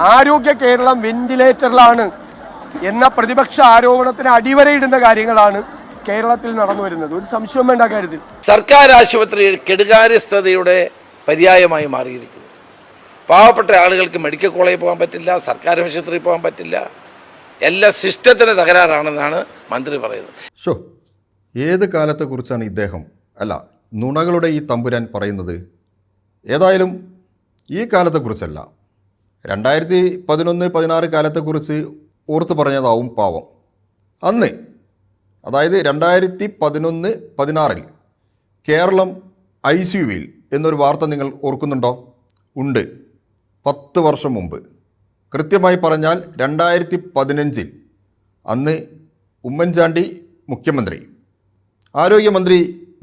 ആരോഗ്യ കേരളം വെന്റിലേറ്ററിലാണ് എന്ന പ്രതിപക്ഷ ആരോപണത്തിന് അടിവരയിടുന്ന കാര്യങ്ങളാണ് കേരളത്തിൽ നടന്നു വരുന്നത്. ഒരു സംശയം വേണ്ട കാര്യത്തിൽ. സർക്കാർ ആശുപത്രി കെടുകാര്യസ്ഥതയുടെ പര്യായമായി മാറിയിരിക്കുന്നു. പാവപ്പെട്ട ആളുകൾക്ക് മെഡിക്കൽ കോളേജിൽ പോകാൻ പറ്റില്ല, സർക്കാർ ആശുപത്രിയിൽ പോകാൻ പറ്റില്ല. എല്ലാ സിസ്റ്റത്തിന് തകരാറാണെന്നാണ് മന്ത്രി പറയുന്നത്. ഏത് കാലത്തെക്കുറിച്ചാണ് ഇദ്ദേഹം നുണകളുടെ ഈ തമ്പുരാൻ പറയുന്നത്? ഏതായാലും ഈ കാലത്തെക്കുറിച്ചല്ല, 2011-16 കാലത്തെക്കുറിച്ച് ഓർത്തു പറഞ്ഞതാവും പാവം. അന്ന്, അതായത് 2011-16 കേരളം ICUവിൽ എന്നൊരു വാർത്ത നിങ്ങൾ ഓർക്കുന്നുണ്ടോ? ഉണ്ട്. 10 വർഷം മുമ്പ്, കൃത്യമായി പറഞ്ഞാൽ 2015 അന്ന് ഉമ്മൻചാണ്ടി മുഖ്യമന്ത്രി, ആരോഗ്യമന്ത്രി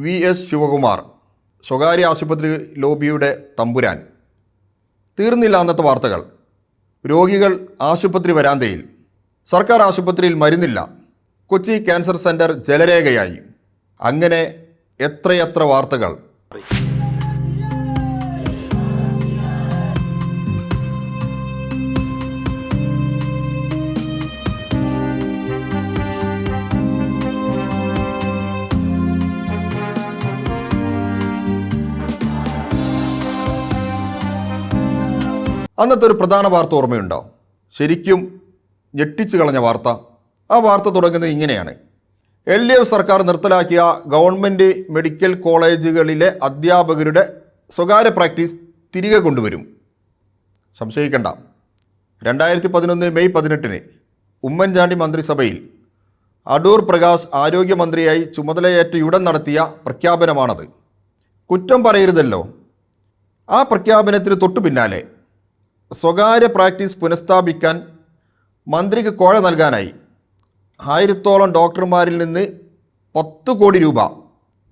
VS ശിവകുമാർ, സ്വകാര്യ ആശുപത്രി ലോബിയുടെ തമ്പുരാൻ. തീർന്നില്ല അന്നത്തെ വാർത്തകൾ. രോഗികൾ ആശുപത്രി വരാന്തയിൽ, സർക്കാർ ആശുപത്രിയിൽ മരുന്നില്ല, കൊച്ചി ക്യാൻസർ സെൻറ്റർ ജലരേഖയായി, അങ്ങനെ എത്രയെത്ര വാർത്തകൾ. അന്നത്തെ ഒരു പ്രധാന വാർത്ത ഓർമ്മയുണ്ടോ? ശരിക്കും ഞെട്ടിച്ചു കളഞ്ഞ വാർത്ത. ആ വാർത്ത തുടങ്ങുന്നത് ഇങ്ങനെയാണ്: LDF സർക്കാർ നിർത്തലാക്കിയ ഗവൺമെൻറ് മെഡിക്കൽ കോളേജുകളിലെ അധ്യാപകരുടെ സ്വകാര്യ പ്രാക്ടീസ് തിരികെ കൊണ്ടുവരും. സംശയിക്കണ്ട, 2011 മെയ് 18 ഉമ്മൻചാണ്ടി മന്ത്രിസഭയിൽ അടൂർ പ്രകാശ് ആരോഗ്യമന്ത്രിയായി ചുമതലയേറ്റയുടൻ നടത്തിയ പ്രഖ്യാപനമാണത്. കുറ്റം പറയരുതല്ലോ. ആ പ്രഖ്യാപനത്തിന് തൊട്ടു പിന്നാലെ സ്വകാര്യ പ്രാക്ടീസ് പുനഃസ്ഥാപിക്കാൻ മന്ത്രിക്ക് കോഴ നൽകാനായി 1000ഓളം ഡോക്ടർമാരിൽ നിന്ന് 10 കോടി രൂപ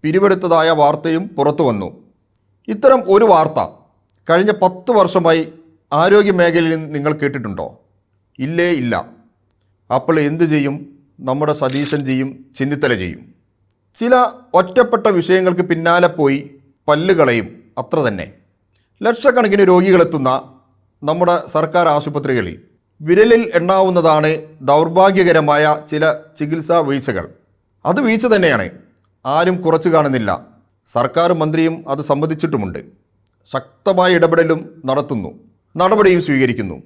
പിരിവെടുത്തതായ വാർത്തയും പുറത്തു വന്നു. ഇത്തരം ഒരു വാർത്ത കഴിഞ്ഞ 10 വർഷമായി ആരോഗ്യ മേഖലയിൽ നിങ്ങൾ കേട്ടിട്ടുണ്ടോ? ഇല്ലേ ഇല്ല. അപ്പോൾ എന്തു ചെയ്യും? നമ്മുടെ സതീശൻ ചെയ്യും, ചെന്നിത്തല ചെയ്യും. ചില ഒറ്റപ്പെട്ട വിഷയങ്ങൾക്ക് പിന്നാലെ പോയി പല്ലുകളയും, അത്ര തന്നെ. ലക്ഷക്കണക്കിന് രോഗികളെത്തുന്ന നമ്മുടെ സർക്കാർ ആശുപത്രികളിൽ വിരലിൽ എണ്ണാവുന്നതാണ് ദൗർഭാഗ്യകരമായ ചില ചികിത്സാ വീഴ്ചകൾ. അത് വീഴ്ച തന്നെയാണ്, ആരും കുറച്ചു കാണുന്നില്ല. സർക്കാർ മന്ത്രിയും അത് സമ്മതിച്ചിട്ടുമുണ്ട്. ശക്തമായ ഇടപെടലും നടത്തുന്നു, നടപടിയും സ്വീകരിക്കുന്നു.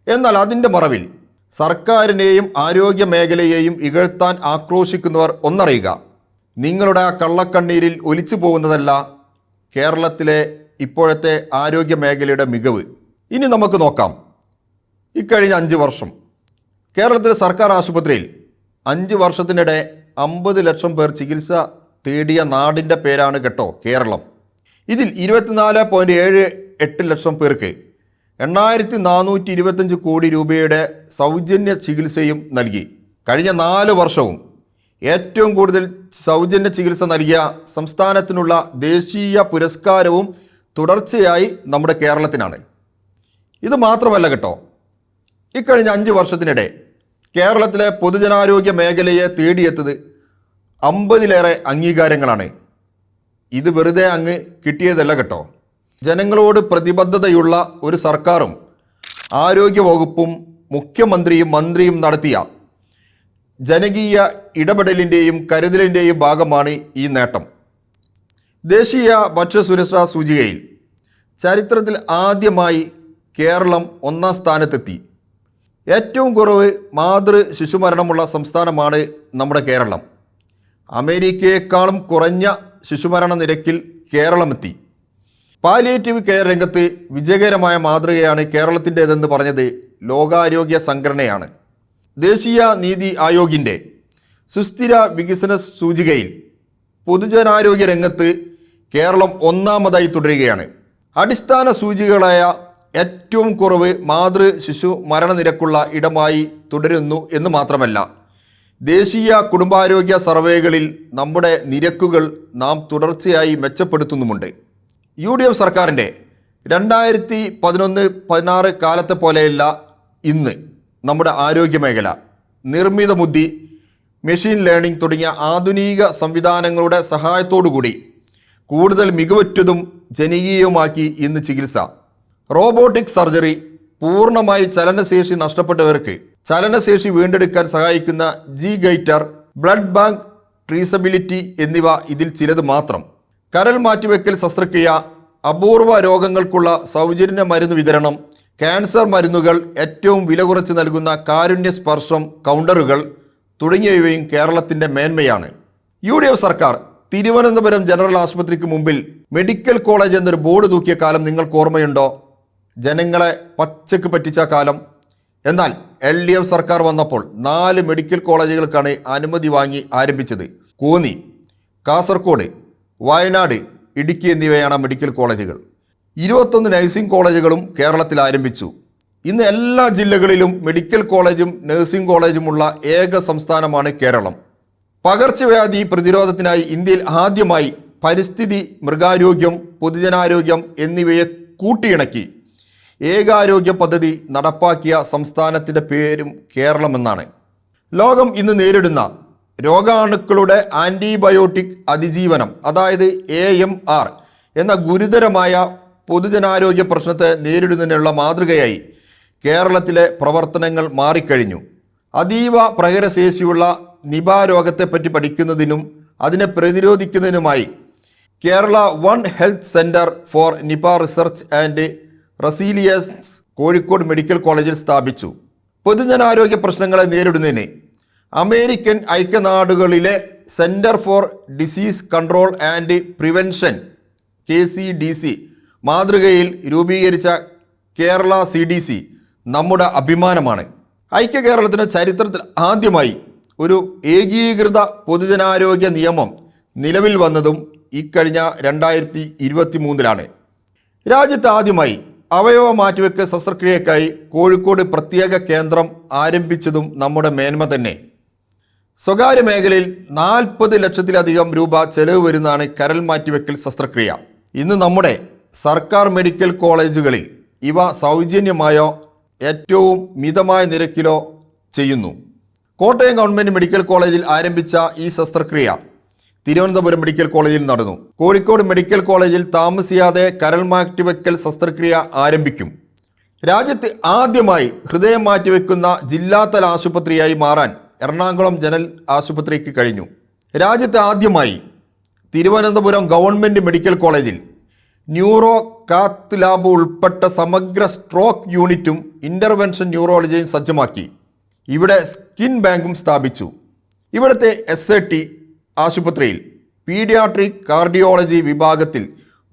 എന്നാൽ അതിൻ്റെ മറവിൽ സർക്കാരിനെയും ആരോഗ്യ മേഖലയെയും ഇകഴ്ത്താൻ ആക്രോശിക്കുന്നവർ ഒന്നറിയുക: നിങ്ങളുടെ ആ കള്ളക്കണ്ണീരിൽ ഒലിച്ചു പോകുന്നതല്ല കേരളത്തിലെ ഇപ്പോഴത്തെ ആരോഗ്യ മേഖലയുടെ മികവ്. ഇനി നമുക്ക് നോക്കാം. ഇക്കഴിഞ്ഞ 5 വർഷം കേരളത്തിലെ സർക്കാർ ആശുപത്രിയിൽ 5 വർഷത്തിനിടെ 50 ലക്ഷം പേർ ചികിത്സ തേടിയ നാടിൻ്റെ പേരാണ് കേട്ടോ കേരളം. ഇതിൽ 24.78 ലക്ഷം പേർക്ക് 8425 കോടി രൂപയുടെ സൗജന്യ ചികിത്സയും നൽകി. കഴിഞ്ഞ 4 വർഷവും ഏറ്റവും കൂടുതൽ സൗജന്യ ചികിത്സ നൽകിയ സംസ്ഥാനത്തിനുള്ള ദേശീയ പുരസ്കാരവും തുടർച്ചയായി നമ്മുടെ കേരളത്തിനാണ്. ഇത് മാത്രമല്ല കേട്ടോ, ഇക്കഴിഞ്ഞ 5 വർഷത്തിനിടെ കേരളത്തിലെ പൊതുജനാരോഗ്യ മേഖലയെ തേടിയെത്തത് 50ലേറെ അംഗീകാരങ്ങളാണ്. ഇത് വെറുതെ അങ്ങ് കിട്ടിയതല്ല കേട്ടോ. ജനങ്ങളോട് പ്രതിബദ്ധതയുള്ള ഒരു സർക്കാരും ആരോഗ്യ വകുപ്പും മുഖ്യമന്ത്രിയും മന്ത്രിയും നടത്തിയ ജനകീയ ഇടപെടലിൻ്റെയും കരുതലിൻ്റെയും ഭാഗമാണ് ഈ നേട്ടം. ദേശീയ ഭക്ഷ്യസുരക്ഷാ സൂചികയിൽ ചരിത്രത്തിൽ ആദ്യമായി കേരളം 1ാം സ്ഥാനത്തെത്തി. ഏറ്റവും കുറവ് ശിശുമരണമുള്ള സംസ്ഥാനമാണ് നമ്മുടെ കേരളം. അമേരിക്കയെക്കാളും കുറഞ്ഞ ശിശുമരണ നിരക്കിൽ കേരളമെത്തി. പാലിയേറ്റീവ് കെയർ രംഗത്ത് വിജയകരമായ മാതൃകയാണ് കേരളത്തിൻ്റേതെന്ന് പറഞ്ഞത് ലോകാരോഗ്യ സംഘടനയാണ്. ദേശീയ നീതി ആയോഗിൻ്റെ സുസ്ഥിര വികസന സൂചികയിൽ പൊതുജനാരോഗ്യ രംഗത്ത് കേരളം 1ാമതായി തുടരുകയാണ്. അടിസ്ഥാന സൂചികകളായ ഏറ്റവും കുറവ് ശിശു മരണനിരക്കുള്ള ഇടമായി തുടരുന്നു എന്ന് മാത്രമല്ല, ദേശീയ കുടുംബാരോഗ്യ സർവേകളിൽ നമ്മുടെ നിരക്കുകൾ നാം തുടർച്ചയായി മെച്ചപ്പെടുത്തുന്നുമുണ്ട്. UDF സർക്കാരിൻ്റെ 2011-16 കാലത്തെ പോലെയല്ല ഇന്ന് നമ്മുടെ ആരോഗ്യ മേഖല. നിർമ്മിത ബുദ്ധി, മെഷീൻ ലേണിംഗ് തുടങ്ങിയ ആധുനിക സംവിധാനങ്ങളുടെ സഹായത്തോടുകൂടി കൂടുതൽ മികവുറ്റതും ജനകീയവുമാക്കി ഇന്ന് ചികിത്സ. റോബോട്ടിക് സർജറി, പൂർണ്ണമായി ചലനശേഷി നഷ്ടപ്പെട്ടവർക്ക് ചലനശേഷി വീണ്ടെടുക്കാൻ സഹായിക്കുന്ന ജി ഗൈറ്റർ, ബ്ലഡ് ബാങ്ക് ട്രീസബിലിറ്റി എന്നിവ ഇതിൽ ചിലത് മാത്രം. കരൾ മാറ്റിവെക്കൽ ശസ്ത്രക്രിയ, അപൂർവ രോഗങ്ങൾക്കുള്ള സൗജന്യ മരുന്ന് വിതരണം, ക്യാൻസർ മരുന്നുകൾ, ഏറ്റവും വില കുറച്ച് നൽകുന്ന കാരുണ്യ സ്പർശം കൗണ്ടറുകൾ തുടങ്ങിയവയും കേരളത്തിൻ്റെ മേന്മയാണ്. UDF സർക്കാർ തിരുവനന്തപുരം ജനറൽ ആശുപത്രിക്ക് മുമ്പിൽ മെഡിക്കൽ കോളേജ് എന്നൊരു ബോർഡ് തൂക്കിയ കാലം നിങ്ങൾക്ക് ഓർമ്മയുണ്ടോ? ജനങ്ങളെ പച്ചക്ക് പറ്റിച്ച കാലം. എന്നാൽ LDF സർക്കാർ വന്നപ്പോൾ 4 മെഡിക്കൽ കോളേജുകൾക്കാണ് അനുമതി വാങ്ങി ആരംഭിച്ചത്. കോന്നി, കാസർഗോഡ്, വയനാട്, ഇടുക്കി എന്നിവയാണ് മെഡിക്കൽ കോളേജുകൾ. 21 നഴ്സിംഗ് കോളേജുകളും കേരളത്തിൽ ആരംഭിച്ചു. ഇന്ന് എല്ലാ ജില്ലകളിലും മെഡിക്കൽ കോളേജും നഴ്സിംഗ് കോളേജുമുള്ള ഏക സംസ്ഥാനമാണ് കേരളം. പകർച്ചവ്യാധി പ്രതിരോധത്തിനായി ഇന്ത്യയിൽ ആദ്യമായി പരിസ്ഥിതി, മൃഗാരോഗ്യം, പൊതുജനാരോഗ്യം എന്നിവയെ കൂട്ടിയിണക്കി ഏകാരോഗ്യ പദ്ധതി നടപ്പാക്കിയ സംസ്ഥാനത്തിൻ്റെ പേരും കേരളം എന്നാണ്. ലോകം ഇന്ന് നേരിടുന്ന രോഗാണുക്കളുടെ ആൻറ്റിബയോട്ടിക് അതിജീവനം, അതായത് AMR എന്ന ഗുരുതരമായ പൊതുജനാരോഗ്യ പ്രശ്നത്തെ നേരിടുന്നതിനുള്ള മാതൃകയായി കേരളത്തിലെ പ്രവർത്തനങ്ങൾ മാറിക്കഴിഞ്ഞു. അതീവ പ്രഹരശേഷിയുള്ള നിപ രോഗത്തെപ്പറ്റി പഠിക്കുന്നതിനും അതിനെ പ്രതിരോധിക്കുന്നതിനുമായി Kerala one health centre for Nipah research and resilience Kozhikode medical കോളേജിൽ സ്ഥാപിച്ചു. പൊതുജനാരോഗ്യ പ്രശ്നങ്ങളെ നേരിടുന്നതിന് അമേരിക്കൻ ഐക്യനാടുകളിലെ centre for disease control and prevention KCDC മാതൃകയിൽ രൂപീകരിച്ച കേരള CDC നമ്മുടെ അഭിമാനമാണ്. ഐക്യ കേരളത്തിൻ്റെ ചരിത്രത്തിൽ ആദ്യമായി ഒരു ഏകീകൃത പൊതുജനാരോഗ്യ നിയമം നിലവിൽ വന്നതും ഇക്കഴിഞ്ഞ 2023 രാജ്യത്ത് ആദ്യമായി അവയവ മാറ്റിവെക്കൽ ശസ്ത്രക്രിയക്കായി കോഴിക്കോട് പ്രത്യേക കേന്ദ്രം ആരംഭിച്ചതും നമ്മുടെ മേന്മ തന്നെ. സ്വകാര്യ മേഖലയിൽ 40 ലക്ഷത്തിലധികം രൂപ ചെലവ് വരുന്നതാണ് കരൾ മാറ്റിവെക്കൽ ശസ്ത്രക്രിയ. ഇന്ന് നമ്മുടെ സർക്കാർ മെഡിക്കൽ കോളേജുകളിൽ ഇവ സൗജന്യമായോ ഏറ്റവും മിതമായ നിരക്കിലോ ചെയ്യുന്നു. കോട്ടയം ഗവൺമെൻറ് മെഡിക്കൽ കോളേജിൽ ആരംഭിച്ച ഈ ശസ്ത്രക്രിയ തിരുവനന്തപുരം മെഡിക്കൽ കോളേജിൽ നടന്നു. കോഴിക്കോട് മെഡിക്കൽ കോളേജിൽ താമസിയാതെ കരൾ മാറ്റിവെക്കൽ ശസ്ത്രക്രിയ ആരംഭിക്കും. രാജ്യത്ത് ആദ്യമായി ഹൃദയം മാറ്റിവെക്കുന്ന ജില്ലാതല ആശുപത്രിയായി മാറാൻ എറണാകുളം ജനറൽ ആശുപത്രിക്ക് കഴിഞ്ഞു. രാജ്യത്ത് ആദ്യമായി തിരുവനന്തപുരം ഗവൺമെൻറ് മെഡിക്കൽ കോളേജിൽ ന്യൂറോ കാത്ത് ലാബ് ഉൾപ്പെട്ട സമഗ്ര സ്ട്രോക്ക് യൂണിറ്റും ഇൻ്റർവെൻഷൻ ന്യൂറോളജിയും സജ്ജമാക്കി. ഇവിടെ സ്കിൻ ബാങ്കും സ്ഥാപിച്ചു. ഇവിടുത്തെ SAT ആശുപത്രിയിൽ പീഡിയാട്രിക് കാർഡിയോളജി വിഭാഗത്തിൽ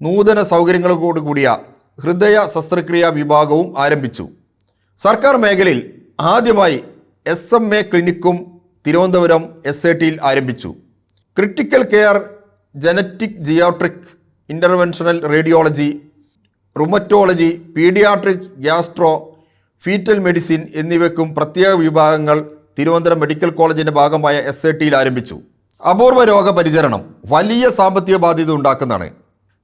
നൂതന സൗകര്യങ്ങളോടുകൂടിയ ഹൃദയ ശസ്ത്രക്രിയാ വിഭാഗവും ആരംഭിച്ചു. സർക്കാർ മേഖലയിൽ ആദ്യമായി SMA ക്ലിനിക്കും തിരുവനന്തപുരം SATയിൽ ആരംഭിച്ചു. Critical care, genetic geriatric, interventional radiology, rheumatology, paediatric, gastro, foetal medicine എന്നിവയ്ക്കും പ്രത്യേക വിഭാഗങ്ങൾ തിരുവനന്തപുരം മെഡിക്കൽ കോളേജിൻ്റെ ഭാഗമായ SATയിൽ ആരംഭിച്ചു. അപൂർവ രോഗപരിചരണം വലിയ സാമ്പത്തിക ബാധ്യത ഉണ്ടാക്കുന്നതാണ്.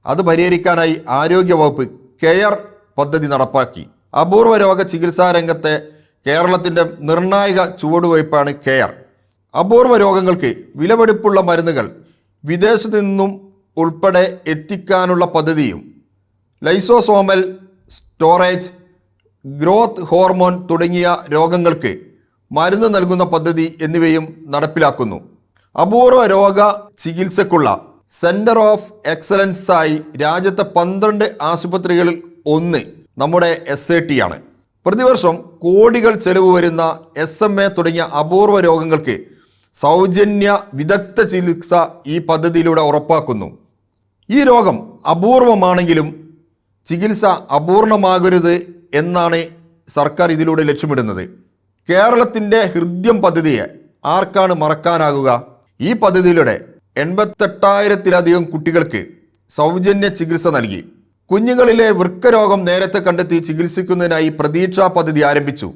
അത് പരിഹരിക്കാനായി ആരോഗ്യവകുപ്പ് കെയർ പദ്ധതി നടപ്പാക്കി. അപൂർവ രോഗ ചികിത്സാ രംഗത്തെ കേരളത്തിൻ്റെ നിർണായക ചുവടുവയ്പ്പാണ് കെയർ. അപൂർവ രോഗങ്ങൾക്ക് വിലപിടിപ്പുള്ള മരുന്നുകൾ വിദേശത്തു നിന്നും ഉൾപ്പെടെ എത്തിക്കാനുള്ള പദ്ധതിയും ലൈസോസോമൽ സ്റ്റോറേജ്, ഗ്രോത്ത് ഹോർമോൺ തുടങ്ങിയ രോഗങ്ങൾക്ക് മരുന്ന് നൽകുന്ന പദ്ധതി എന്നിവയും നടപ്പിലാക്കുന്നു. അപൂർവ രോഗ ചികിത്സക്കുള്ള സെൻറ്റർ ഓഫ് എക്സലൻസായി രാജ്യത്തെ 12 ആശുപത്രികളിൽ ഒന്ന് നമ്മുടെ SAT ആണ്. പ്രതിവർഷം കോടികൾ ചെലവ് വരുന്ന SMA തുടങ്ങിയ അപൂർവ രോഗങ്ങൾക്ക് സൗജന്യ വിദഗ്ധ ചികിത്സ ഈ പദ്ധതിയിലൂടെ ഉറപ്പാക്കുന്നു. ഈ രോഗം അപൂർവമാണെങ്കിലും ചികിത്സ അപൂർണമാകരുത് എന്നാണ് സർക്കാർ ഇതിലൂടെ ലക്ഷ്യമിടുന്നത്. കേരളത്തിൻ്റെ ഹൃദ്യം പദ്ധതിയെ ആർക്കാണ് മറക്കാനാകുക? ഈ പദ്ധതിയിലൂടെ 88,000-ലധികം കുട്ടികൾക്ക് സൗജന്യ ചികിത്സ നൽകി. കുഞ്ഞുങ്ങളിലെ വൃക്കരോഗം നേരത്തെ കണ്ടെത്തി ചികിത്സിക്കുന്നതിനായി പ്രതീക്ഷാ പദ്ധതി ആരംഭിച്ചു.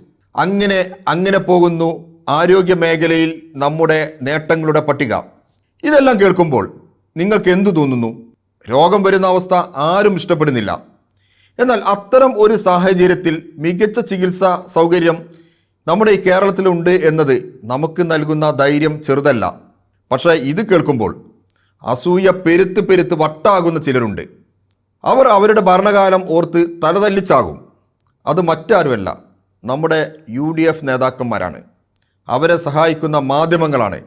അങ്ങനെ പോകുന്നു ആരോഗ്യ മേഖലയിൽ നമ്മുടെ നേട്ടങ്ങളുടെ പട്ടിക. ഇതെല്ലാം കേൾക്കുമ്പോൾ നിങ്ങൾക്ക് എന്തു തോന്നുന്നു? രോഗം വരുന്ന അവസ്ഥ ആരും ഇഷ്ടപ്പെടുന്നില്ല. എന്നാൽ അത്തരം ഒരു സാഹചര്യത്തിൽ മികച്ച ചികിത്സാ സൗകര്യം നമ്മുടെ ഈ കേരളത്തിലുണ്ട് എന്നത് നമുക്ക് നൽകുന്ന ധൈര്യം ചെറുതല്ല. പക്ഷേ ഇത് കേൾക്കുമ്പോൾ അസൂയ പെരുത്ത് വട്ടാകുന്ന ചിലരുണ്ട്. അവർ അവരുടെ ഭരണകാലം ഓർത്ത് തലതല്ലിച്ചാകും. അത് മറ്റാരുമല്ല, നമ്മുടെ UDF നേതാക്കന്മാരാണ്. അവരെ സഹായിക്കുന്ന മാധ്യമങ്ങളാണ്.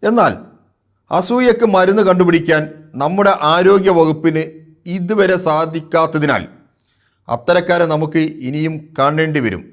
എന്നാൽ അസൂയക്ക് മരുന്ന് കണ്ടുപിടിക്കാൻ നമ്മുടെ ആരോഗ്യ വകുപ്പിന് ഇതുവരെ സാധിക്കാത്തതിനാൽ അത്തരക്കാരെ നമുക്ക് ഇനിയും കാണേണ്ടി വരും.